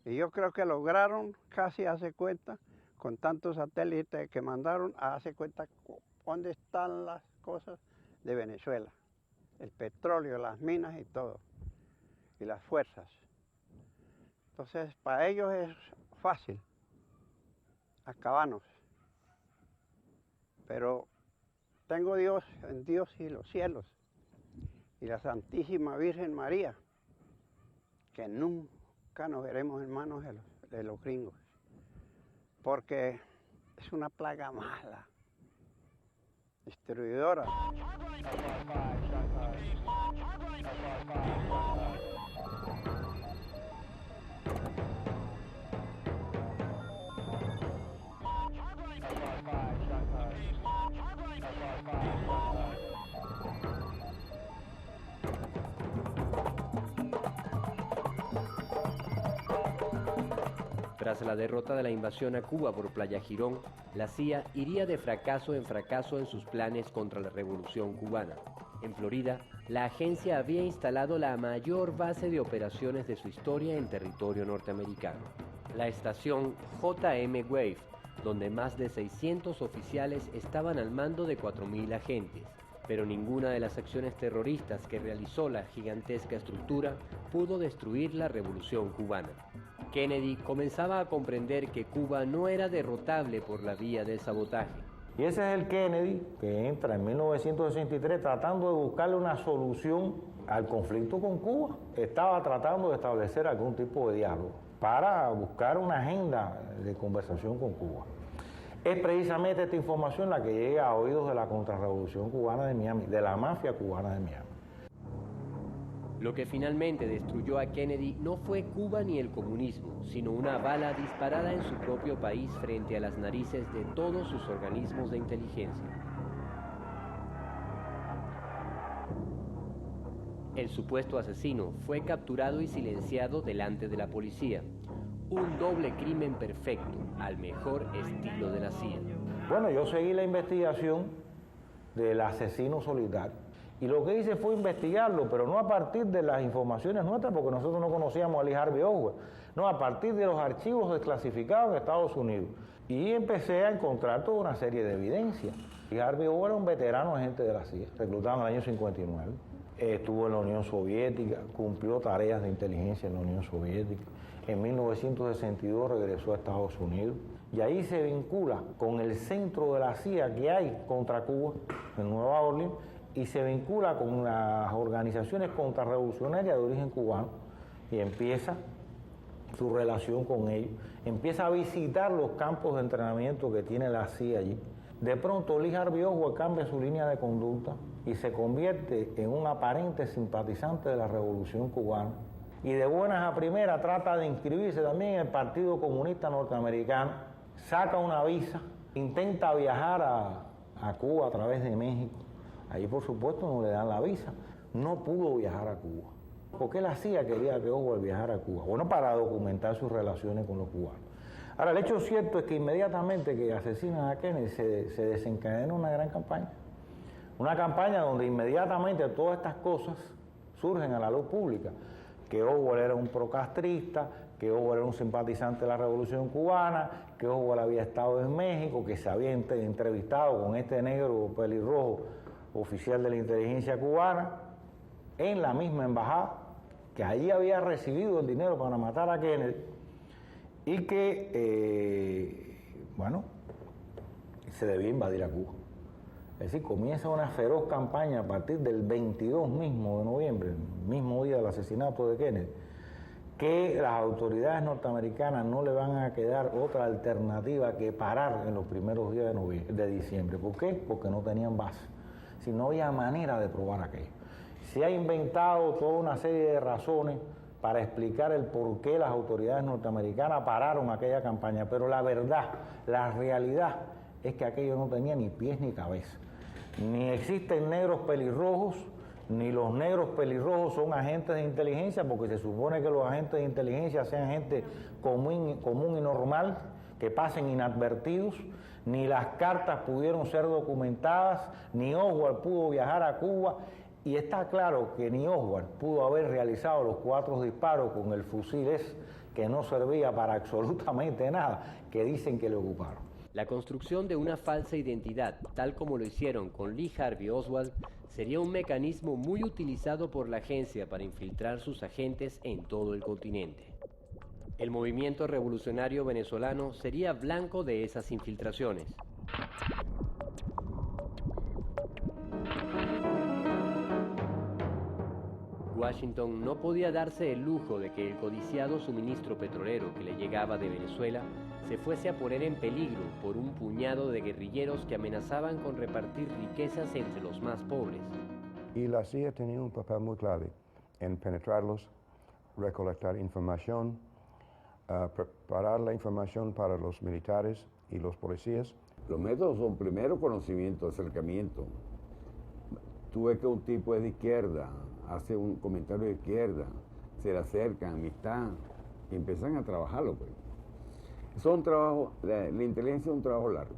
y yo creo que lograron casi hace cuenta, con tantos satélites que mandaron, a hacer cuenta dónde están las cosas de Venezuela, el petróleo, las minas y todo, y las fuerzas. Entonces, para ellos es fácil acabarnos. Pero tengo Dios en Dios y los cielos, y la Santísima Virgen María, que nunca nos veremos en manos de los gringos, porque es una plaga mala, destruidora. Tras la derrota de la invasión a Cuba por Playa Girón, la CIA iría de fracaso en fracaso en sus planes contra la Revolución Cubana. En Florida, la agencia había instalado la mayor base de operaciones de su historia en territorio norteamericano, la estación J.M. Wave, donde más de 600 oficiales estaban al mando de 4.000 agentes. Pero ninguna de las acciones terroristas que realizó la gigantesca estructura pudo destruir la Revolución Cubana. Kennedy comenzaba a comprender que Cuba no era derrotable por la vía del sabotaje. Y ese es el Kennedy que entra en 1963 tratando de buscarle una solución al conflicto con Cuba. Estaba tratando de establecer algún tipo de diálogo para buscar una agenda de conversación con Cuba. Es precisamente esta información la que llega a oídos de la contrarrevolución cubana de Miami, de la mafia cubana de Miami. Lo que finalmente destruyó a Kennedy no fue Cuba ni el comunismo, sino una bala disparada en su propio país frente a las narices de todos sus organismos de inteligencia. El supuesto asesino fue capturado y silenciado delante de la policía. Un doble crimen perfecto, al mejor estilo de la CIA. Bueno, yo seguí la investigación del asesino solitario. Y lo que hice fue investigarlo, pero no a partir de las informaciones nuestras, porque nosotros no conocíamos a Lee Harvey Oswald, no, a partir de los archivos desclasificados en Estados Unidos. Y empecé a encontrar toda una serie de evidencias. Lee Harvey Oswald era un veterano agente de la CIA, reclutado en el año 59. Estuvo en la Unión Soviética, cumplió tareas de inteligencia en la Unión Soviética. En 1962 regresó a Estados Unidos y ahí se vincula con el centro de la CIA que hay contra Cuba en Nueva Orleans, y se vincula con las organizaciones contrarrevolucionarias de origen cubano y empieza su relación con ellos, empieza a visitar los campos de entrenamiento que tiene la CIA allí. De pronto Lee Harvey Oswald cambia su línea de conducta y se convierte en un aparente simpatizante de la Revolución Cubana y de buenas a primeras trata de inscribirse también en el Partido Comunista Norteamericano, saca una visa, intenta viajar a Cuba a través de México. Ahí, por supuesto, no le dan la visa. No pudo viajar a Cuba. ¿Por qué la CIA quería que Oswald viajara a Cuba? Bueno, para documentar sus relaciones con los cubanos. Ahora, el hecho cierto es que inmediatamente que asesinan a Kennedy se desencadena una gran campaña. Una campaña donde inmediatamente todas estas cosas surgen a la luz pública. Que Oswald era un procastrista, que Oswald era un simpatizante de la Revolución Cubana, que Oswald había estado en México, que se había entrevistado con este negro pelirrojo oficial de la inteligencia cubana en la misma embajada, que allí había recibido el dinero para matar a Kennedy y que, bueno, se debía invadir a Cuba. Es decir, comienza una feroz campaña a partir del 22 mismo de noviembre, el mismo día del asesinato de Kennedy, que las autoridades norteamericanas no le van a quedar otra alternativa que parar en los primeros días de diciembre. ¿Por qué? Porque no tenían base. Si no había manera de probar aquello. Se ha inventado toda una serie de razones para explicar el por qué las autoridades norteamericanas pararon aquella campaña, pero la verdad, la realidad es que aquello no tenía ni pies ni cabeza. Ni existen negros pelirrojos, ni los negros pelirrojos son agentes de inteligencia, porque se supone que los agentes de inteligencia sean gente común y normal, que pasen inadvertidos, ni las cartas pudieron ser documentadas, ni Oswald pudo viajar a Cuba, y está claro que ni Oswald pudo haber realizado los 4 disparos con el fusil ese, que no servía para absolutamente nada, que dicen que le ocuparon. La construcción de una falsa identidad, tal como lo hicieron con Lee Harvey Oswald, sería un mecanismo muy utilizado por la agencia para infiltrar sus agentes en todo el continente. El movimiento revolucionario venezolano sería blanco de esas infiltraciones. Washington no podía darse el lujo de que el codiciado suministro petrolero que le llegaba de Venezuela se fuese a poner en peligro por un puñado de guerrilleros que amenazaban con repartir riquezas entre los más pobres. Y la CIA tenía un papel muy clave en penetrarlos, recolectar información, preparar la información para los militares y los policías. Los métodos son primero conocimiento, acercamiento. Tú ves que un tipo es de izquierda, hace un comentario de izquierda, se le acercan, amistad, y empiezan a trabajarlo. Pues. Eso es un trabajo, la inteligencia es un trabajo largo.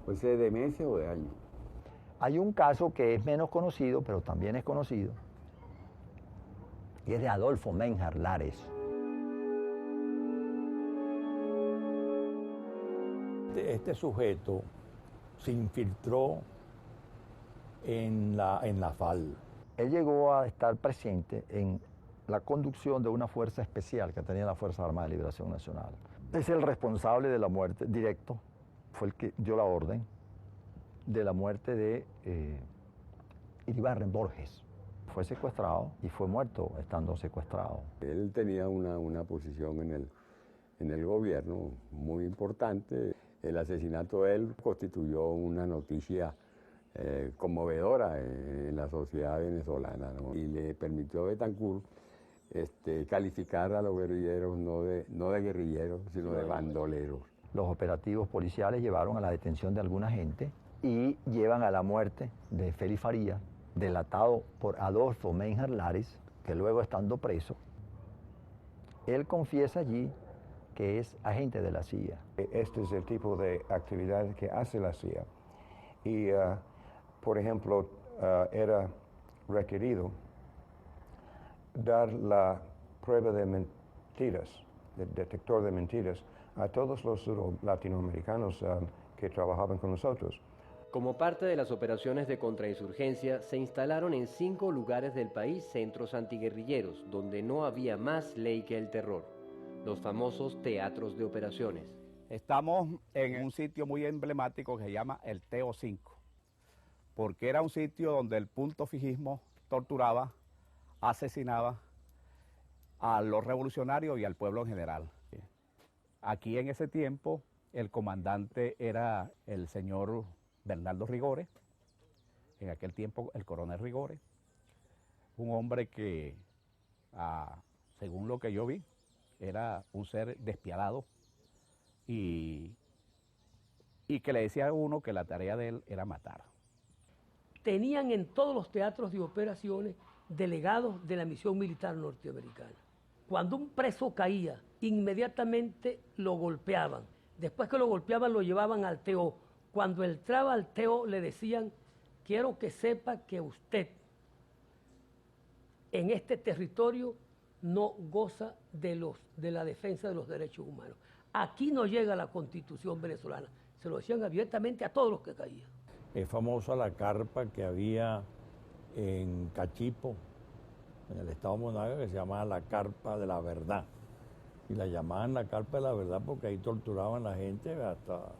Puede ser de meses o de años. Hay un caso que es menos conocido, pero también es conocido, y es de Adolfo Menjar Lares. Este sujeto se infiltró en la FAL. Él llegó a estar presente en la conducción de una fuerza especial que tenía la Fuerza Armada de Liberación Nacional. Es el responsable de la muerte directo, fue el que dio la orden de la muerte de Iribarren Borges. Fue secuestrado y fue muerto estando secuestrado. Él tenía una posición en el gobierno muy importante. El asesinato de él constituyó una noticia conmovedora en la sociedad venezolana, ¿no? Y le permitió a Betancourt calificar a los guerrilleros no de guerrilleros, sino de bandoleros. Los operativos policiales llevaron a la detención de alguna gente y llevan a la muerte de Félix Farías, delatado por Adolfo Menjar Lares, que luego estando preso, él confiesa allí que es agente de la CIA. Este es el tipo de actividad que hace la CIA. Y, por ejemplo, era requerido dar la prueba de mentiras, del detector de mentiras, a todos los latinoamericanos que trabajaban con nosotros. Como parte de las operaciones de contrainsurgencia, se instalaron en 5 lugares del país centros antiguerrilleros, donde no había más ley que el terror, los famosos teatros de operaciones. Estamos en un sitio muy emblemático que se llama el TO5, porque era un sitio donde el punto fijismo torturaba, asesinaba a los revolucionarios y al pueblo en general. Aquí en ese tiempo el comandante era el señor Bernardo Rigores, en aquel tiempo el coronel Rigores, un hombre que, según lo que yo vi, era un ser despiadado y que le decía a uno que la tarea de él era matar. Tenían en todos los teatros de operaciones delegados de la misión militar norteamericana. Cuando un preso caía, inmediatamente lo golpeaban. Después que lo golpeaban, lo llevaban al TO. Cuando entraba al TO, le decían, quiero que sepa que usted en este territorio no goza de la defensa de los derechos humanos. Aquí no llega la Constitución venezolana. Se lo decían abiertamente a todos los que caían. Es famosa la carpa que había en Cachipo, en el estado Monaga, que se llamaba la carpa de la verdad. Y la llamaban la carpa de la verdad porque ahí torturaban a la gente hasta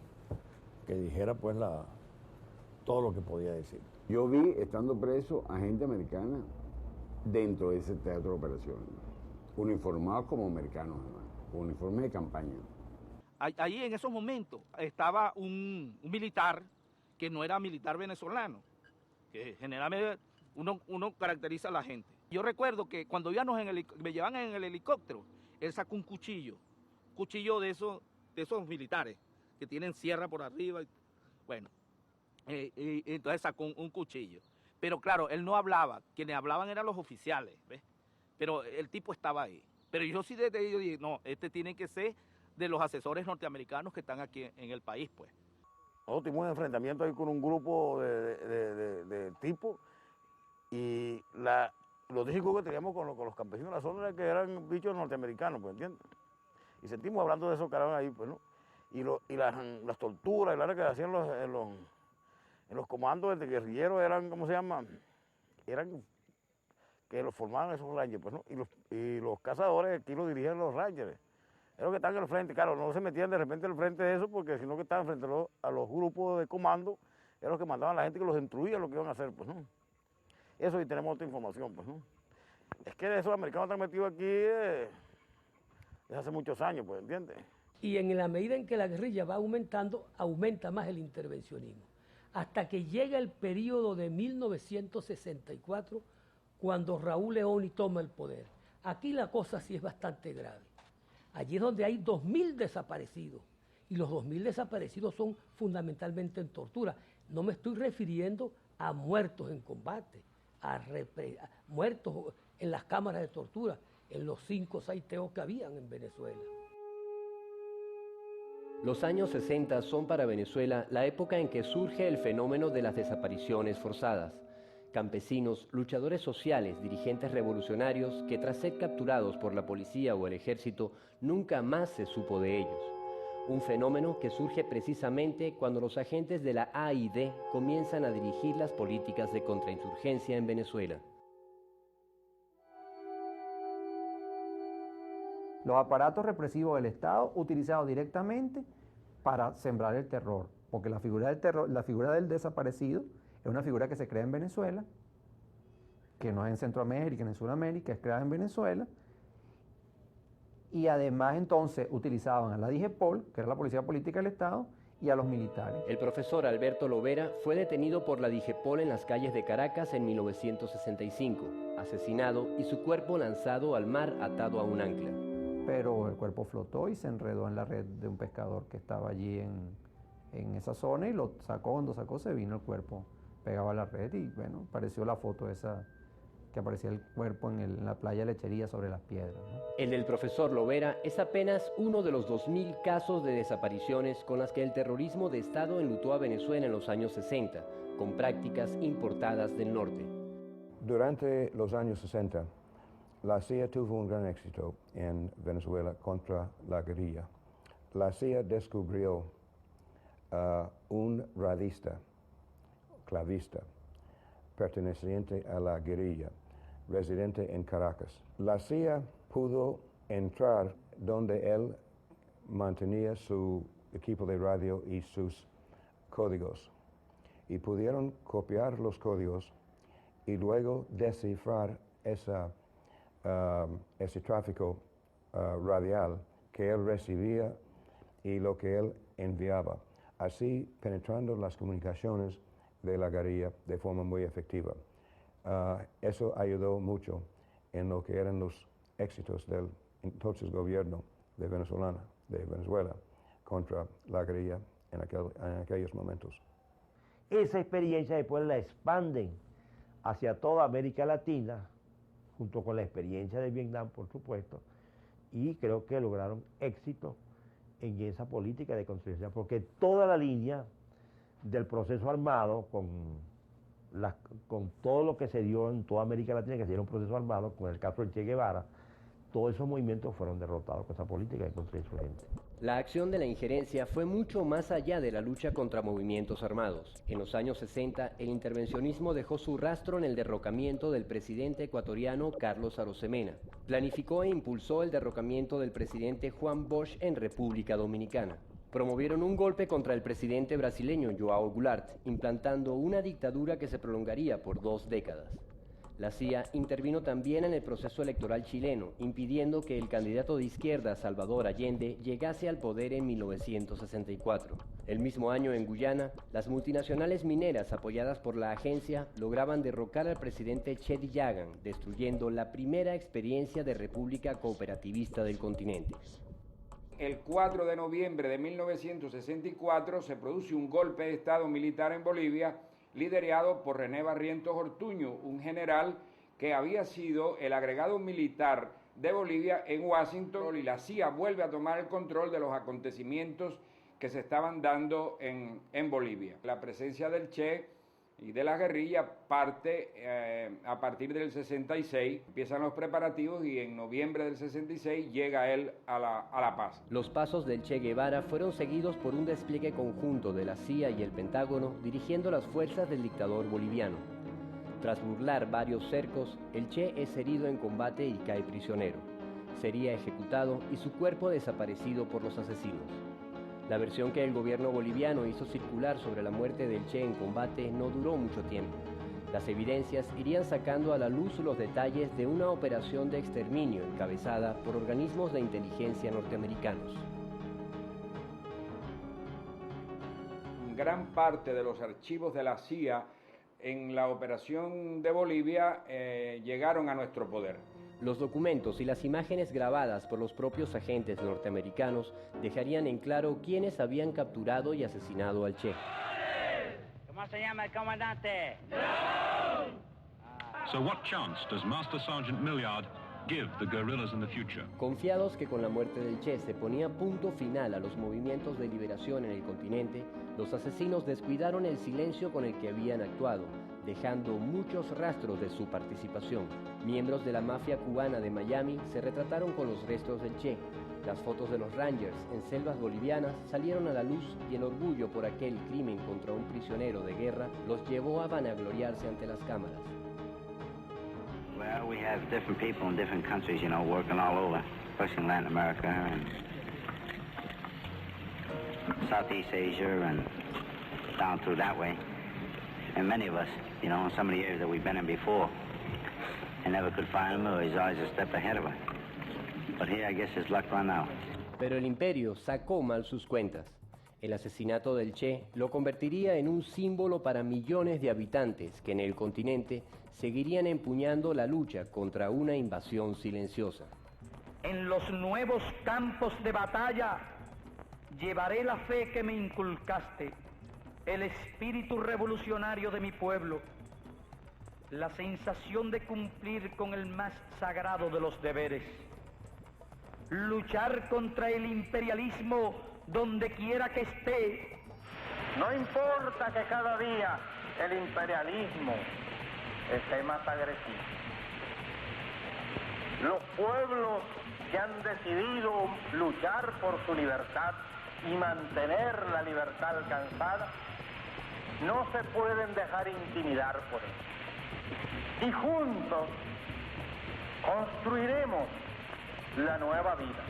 que dijera pues todo lo que podía decir. Yo vi, estando preso, a gente americana dentro de ese teatro de operaciones, uniformados como americanos, uniformes de campaña. Allí en esos momentos estaba un militar que no era militar venezolano, que generalmente uno caracteriza a la gente. Yo recuerdo que cuando me llevaban en el helicóptero, él sacó un cuchillo de esos militares que tienen sierra por arriba. Bueno, entonces sacó un cuchillo. Pero claro, él no hablaba, quienes hablaban eran los oficiales, ¿ves? Pero el tipo estaba ahí. Pero yo sí desde ahí yo dije, no, este tiene que ser de los asesores norteamericanos que están aquí en el país, pues. Nosotros tuvimos un enfrentamiento ahí con un grupo de tipos y los discos que teníamos con los campesinos de la zona era que eran bichos norteamericanos, pues, ¿entiendes? Y sentimos hablando de esos caramba ahí, pues, ¿no? Y las torturas y la que hacían en los comandos de guerrilleros eran, ¿cómo se llama? Eran que los formaban esos rangers, pues, ¿no? Y los cazadores aquí los dirigían los rangers. Era los que estaban en el frente, claro, no se metían de repente en el frente de eso, porque sino que estaban frente a los grupos de comando, eran los que mandaban a la gente que los destruía lo que iban a hacer, pues, ¿no? Eso y tenemos otra información, pues, ¿no? Es que esos americanos están metidos aquí desde hace muchos años, pues, ¿entiendes? Y en la medida en que la guerrilla va aumentando, aumenta más el intervencionismo. Hasta que llega el periodo de 1964, cuando Raúl Leoni toma el poder. Aquí la cosa sí es bastante grave. Allí es donde hay 2.000 desaparecidos. Y los 2.000 desaparecidos son fundamentalmente en tortura. No me estoy refiriendo a muertos en combate, a muertos en las cámaras de tortura, en los 5 o 6 teos que habían en Venezuela. Los años 60 son para Venezuela la época en que surge el fenómeno de las desapariciones forzadas. Campesinos, luchadores sociales, dirigentes revolucionarios que tras ser capturados por la policía o el ejército nunca más se supo de ellos. Un fenómeno que surge precisamente cuando los agentes de la AID comienzan a dirigir las políticas de contrainsurgencia en Venezuela. Los aparatos represivos del Estado utilizados directamente para sembrar el terror, porque la figura del terror, la figura del desaparecido es una figura que se crea en Venezuela, que no es en Centroamérica, ni en Sudamérica, es creada en Venezuela, y además entonces utilizaban a la DIGEPOL, que era la Policía Política del Estado, y a los militares. El profesor Alberto Lovera fue detenido por la DIGEPOL en las calles de Caracas en 1965, asesinado y su cuerpo lanzado al mar atado a un ancla. Pero el cuerpo flotó y se enredó en la red de un pescador que estaba allí en esa zona y lo sacó. Cuando sacó se vino el cuerpo pegado a la red y bueno, apareció la foto esa que aparecía el cuerpo en la playa Lechería sobre las piedras, ¿no? El del profesor Lovera es apenas uno de los 2.000 casos de desapariciones con las que el terrorismo de Estado enlutó a Venezuela en los años 60, con prácticas importadas del norte. Durante los años 60, la CIA tuvo un gran éxito en Venezuela contra la guerrilla. La CIA descubrió un radista, clavista, perteneciente a la guerrilla, residente en Caracas. La CIA pudo entrar donde él mantenía su equipo de radio y sus códigos, y pudieron copiar los códigos y luego descifrar ese tráfico radial que él recibía y lo que él enviaba, así penetrando las comunicaciones de la guerrilla de forma muy efectiva. Eso ayudó mucho en lo que eran los éxitos del entonces gobierno de Venezuela contra la guerrilla en aquellos momentos. Esa experiencia después la expanden hacia toda América Latina, junto con la experiencia de Vietnam, por supuesto, y creo que lograron éxito en esa política de conciencia, porque toda la línea del proceso armado, con todo lo que se dio en toda América Latina, que se dio un proceso armado, con el caso del Che Guevara, todos esos movimientos fueron derrotados con esa política de contrainsurgencia. La acción de la injerencia fue mucho más allá de la lucha contra movimientos armados. En los años 60, el intervencionismo dejó su rastro en el derrocamiento del presidente ecuatoriano Carlos Arosemena. Planificó e impulsó el derrocamiento del presidente Juan Bosch en República Dominicana. Promovieron un golpe contra el presidente brasileño João Goulart, implantando una dictadura que se prolongaría por 2 décadas. La CIA intervino también en el proceso electoral chileno, impidiendo que el candidato de izquierda Salvador Allende llegase al poder en 1964. El mismo año en Guyana, las multinacionales mineras apoyadas por la agencia lograban derrocar al presidente Cheddi Jagan, destruyendo la primera experiencia de república cooperativista del continente. El 4 de noviembre de 1964 se produce un golpe de Estado militar en Bolivia, liderado por René Barrientos Ortuño, un general que había sido el agregado militar de Bolivia en Washington, y la CIA vuelve a tomar el control de los acontecimientos que se estaban dando en Bolivia. La presencia del Che y de la guerrilla parte a partir del 66, empiezan los preparativos y en noviembre del 66 llega él a la paz. Los pasos del Che Guevara fueron seguidos por un despliegue conjunto de la CIA y el Pentágono dirigiendo las fuerzas del dictador boliviano. Tras burlar varios cercos, el Che es herido en combate y cae prisionero. Sería ejecutado y su cuerpo desaparecido por los asesinos. La versión que el gobierno boliviano hizo circular sobre la muerte del Che en combate no duró mucho tiempo. Las evidencias irían sacando a la luz los detalles de una operación de exterminio encabezada por organismos de inteligencia norteamericanos. Gran parte de los archivos de la CIA en la operación de Bolivia llegaron a nuestro poder. Los documentos y las imágenes grabadas por los propios agentes norteamericanos dejarían en claro quiénes habían capturado y asesinado al Che. ¿Cómo se llama el comandante? So what chance does Master Sergeant Milliard give the guerrillas in the future? Confiados que con la muerte del Che se ponía punto final a los movimientos de liberación en el continente, los asesinos descuidaron el silencio con el que habían actuado, dejando muchos rastros de su participación. Miembros de la mafia cubana de Miami se retrataron con los restos del Che. Las fotos de los Rangers en selvas bolivianas salieron a la luz y el orgullo por aquel crimen contra un prisionero de guerra los llevó a vanagloriarse ante las cámaras. Well, we have different people in different countries, you know, working all over, especially in Latin America and Southeast Asia and down through that way. And many of us, you know, in some of the areas that we've been in before, and never could find him, or he's always a step ahead of us. But here, I guess his luck run out. Pero el imperio sacó mal sus cuentas. El asesinato del Che lo convertiría en un símbolo para millones de habitantes que en el continente seguirían empuñando la lucha contra una invasión silenciosa. En los nuevos campos de batalla llevaré la fe que me inculcaste, el espíritu revolucionario de mi pueblo, la sensación de cumplir con el más sagrado de los deberes, luchar contra el imperialismo donde quiera que esté. No importa que cada día el imperialismo esté más agresivo. Los pueblos que han decidido luchar por su libertad y mantener la libertad alcanzada no se pueden dejar intimidar por eso. Y juntos construiremos la nueva vida.